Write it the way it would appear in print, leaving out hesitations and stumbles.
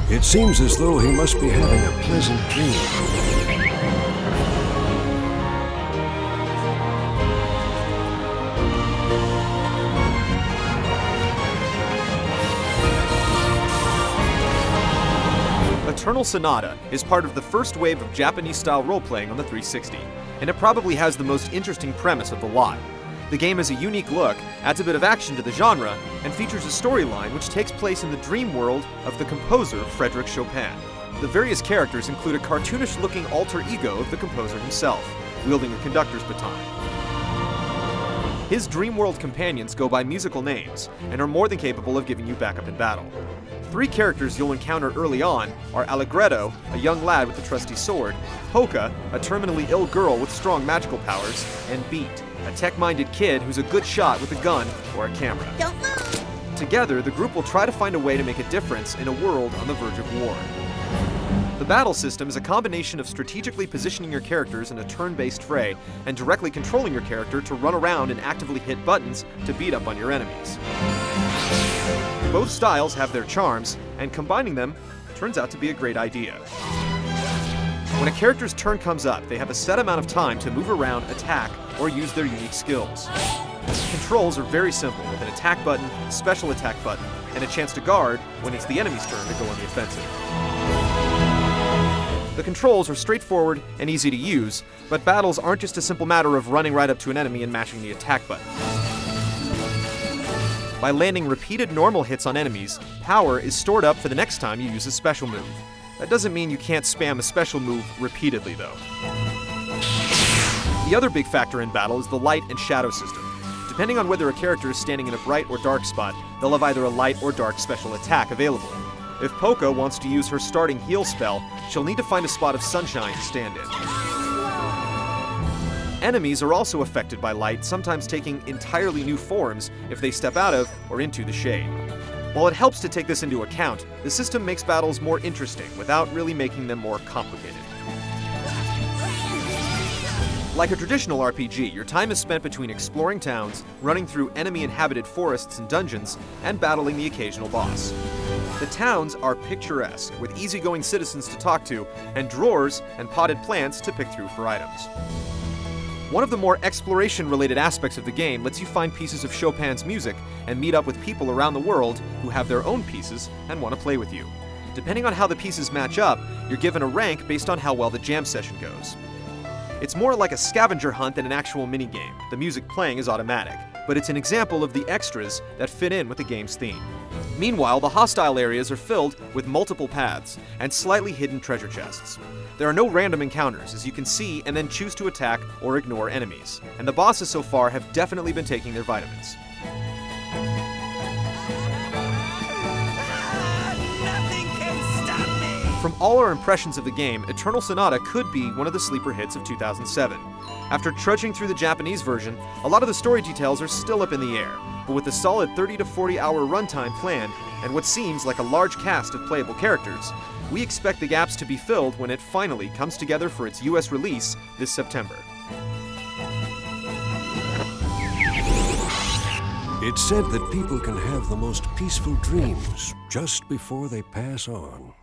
It seems as though he must be having a pleasant dream. Eternal Sonata is part of the first wave of Japanese-style role-playing on the 360, and it probably has the most interesting premise of the lot. The game has a unique look, adds a bit of action to the genre, and features a storyline which takes place in the dream world of the composer Frédéric Chopin. The various characters include a cartoonish-looking alter ego of the composer himself, wielding a conductor's baton. His dream world companions go by musical names, and are more than capable of giving you backup in battle. 3 characters you'll encounter early on are Allegretto, a young lad with a trusty sword, Polka, a terminally ill girl with strong magical powers, and Beat, a tech-minded kid who's a good shot with a gun or a camera. Don't move! Together, the group will try to find a way to make a difference in a world on the verge of war. The battle system is a combination of strategically positioning your characters in a turn-based fray and directly controlling your character to run around and actively hit buttons to beat up on your enemies. Both styles have their charms, and combining them turns out to be a great idea. When a character's turn comes up, they have a set amount of time to move around, attack, or use their unique skills. Controls are very simple, with an attack button, special attack button, and a chance to guard when it's the enemy's turn to go on the offensive. The controls are straightforward and easy to use, but battles aren't just a simple matter of running right up to an enemy and mashing the attack button. By landing repeated normal hits on enemies, power is stored up for the next time you use a special move. That doesn't mean you can't spam a special move repeatedly, though. The other big factor in battle is the light and shadow system. Depending on whether a character is standing in a bright or dark spot, they'll have either a light or dark special attack available. If Polka wants to use her starting heal spell, she'll need to find a spot of sunshine to stand in. Enemies are also affected by light, sometimes taking entirely new forms if they step out of or into the shade. While it helps to take this into account, the system makes battles more interesting without really making them more complicated. Like a traditional RPG, your time is spent between exploring towns, running through enemy-inhabited forests and dungeons, and battling the occasional boss. The towns are picturesque, with easygoing citizens to talk to, and drawers and potted plants to pick through for items. One of the more exploration-related aspects of the game lets you find pieces of Chopin's music and meet up with people around the world who have their own pieces and want to play with you. Depending on how the pieces match up, you're given a rank based on how well the jam session goes. It's more like a scavenger hunt than an actual minigame. The music playing is automatic, but it's an example of the extras that fit in with the game's theme. Meanwhile, the hostile areas are filled with multiple paths and slightly hidden treasure chests. There are no random encounters, as you can see and then choose to attack or ignore enemies, and the bosses so far have definitely been taking their vitamins. Nothing can stop me! From all our impressions of the game, Eternal Sonata could be one of the sleeper hits of 2007. After trudging through the Japanese version, a lot of the story details are still up in the air, but with a solid 30 to 40 hour runtime planned, and what seems like a large cast of playable characters, we expect the gaps to be filled when it finally comes together for its US release this September. It's said that people can have the most peaceful dreams just before they pass on.